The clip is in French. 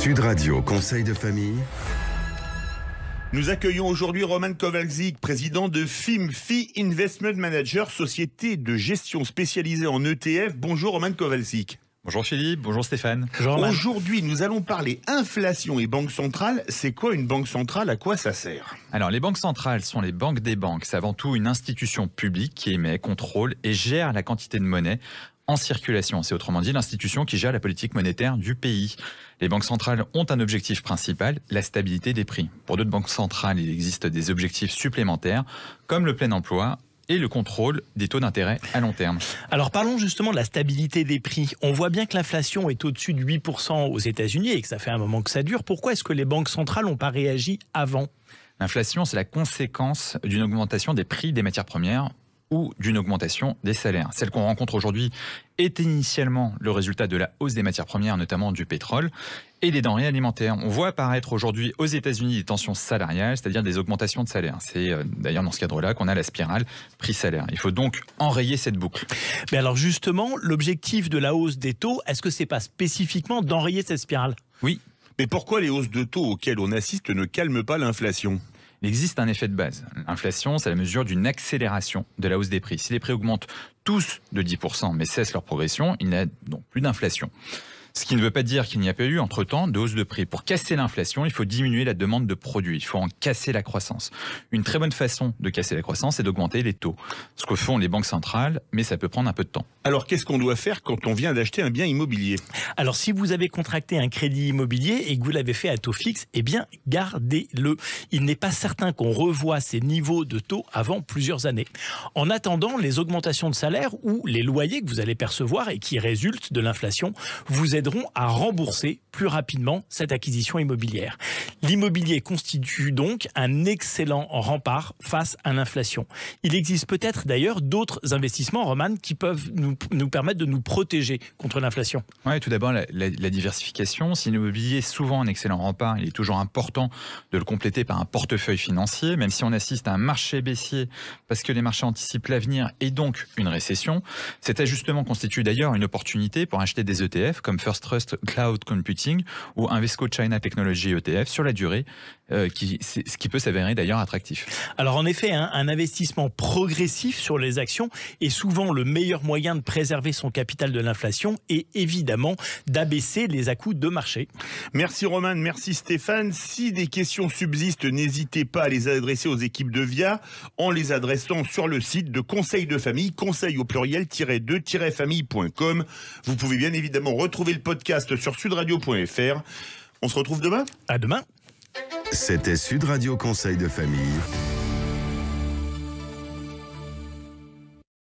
Sud Radio, conseil de famille. Nous accueillons aujourd'hui Roman Kowalczyk, président de FIM Investment Manager, société de gestion spécialisée en ETF. Bonjour Roman Kowalczyk. Bonjour Philippe, bonjour Stéphane. Bonjour Aujourd'hui, nous allons parler inflation et banque centrale. C'est quoi une banque centrale? À quoi ça sert? Alors, les banques centrales sont les banques des banques. C'est avant tout une institution publique qui émet, contrôle et gère la quantité de monnaie en circulation. C'est autrement dit l'institution qui gère la politique monétaire du pays. Les banques centrales ont un objectif principal, la stabilité des prix. Pour d'autres banques centrales, il existe des objectifs supplémentaires, comme le plein emploi et le contrôle des taux d'intérêt à long terme. Alors parlons justement de la stabilité des prix. On voit bien que l'inflation est au-dessus de 8% aux États-Unis et que ça fait un moment que ça dure. Pourquoi est-ce que les banques centrales n'ont pas réagi avant ? L'inflation, c'est la conséquence d'une augmentation des prix des matières premières ou d'une augmentation des salaires. Celle qu'on rencontre aujourd'hui est initialement le résultat de la hausse des matières premières, notamment du pétrole, et des denrées alimentaires. On voit apparaître aujourd'hui aux États-Unis des tensions salariales, c'est-à-dire des augmentations de salaire. C'est d'ailleurs dans ce cadre-là qu'on a la spirale prix-salaire. Il faut donc enrayer cette boucle. Mais alors justement, l'objectif de la hausse des taux, est-ce que c'est pas spécifiquement d'enrayer cette spirale ? Oui. Mais pourquoi les hausses de taux auxquelles on assiste ne calment pas l'inflation ? Il existe un effet de base. L'inflation, c'est la mesure d'une accélération de la hausse des prix. Si les prix augmentent tous de 10%, mais cessent leur progression, il n'y a donc plus d'inflation. Ce qui ne veut pas dire qu'il n'y a pas eu, entre-temps, de hausse de prix. Pour casser l'inflation, il faut diminuer la demande de produits. Il faut en casser la croissance. Une très bonne façon de casser la croissance, c'est d'augmenter les taux. Ce que font les banques centrales, mais ça peut prendre un peu de temps. Alors, qu'est-ce qu'on doit faire quand on vient d'acheter un bien immobilier ? Alors, si vous avez contracté un crédit immobilier et que vous l'avez fait à taux fixe, eh bien, gardez-le. Il n'est pas certain qu'on revoie ces niveaux de taux avant plusieurs années. En attendant, les augmentations de salaire ou les loyers que vous allez percevoir et qui résultent de l'inflation vous aideront à rembourser plus rapidement cette acquisition immobilière. L'immobilier constitue donc un excellent rempart face à l'inflation. Il existe peut-être d'ailleurs d'autres investissements, Roman, qui peuvent nous permettre de nous protéger contre l'inflation. Oui, tout d'abord, la diversification. Si l'immobilier est souvent un excellent rempart, il est toujours important de le compléter par un portefeuille financier, même si on assiste à un marché baissier parce que les marchés anticipent l'avenir et donc une récession. Cet ajustement constitue d'ailleurs une opportunité pour acheter des ETF comme First Trust Cloud Computing ou Invesco China Technology ETF sur la durée, ce qui peut s'avérer d'ailleurs attractif. Alors en effet, un investissement progressif sur les actions est souvent le meilleur moyen de préserver son capital de l'inflation et évidemment d'abaisser les à-coups de marché. Merci Roman, merci Stéphane. Si des questions subsistent, n'hésitez pas à les adresser aux équipes de VIA en les adressant sur le site de Conseil de Famille, conseil au pluriel-2-famille.com. Vous pouvez bien évidemment retrouver le podcast sur sudradio.fr. On se retrouve demain ? À demain. C'était Sud Radio, conseil de famille.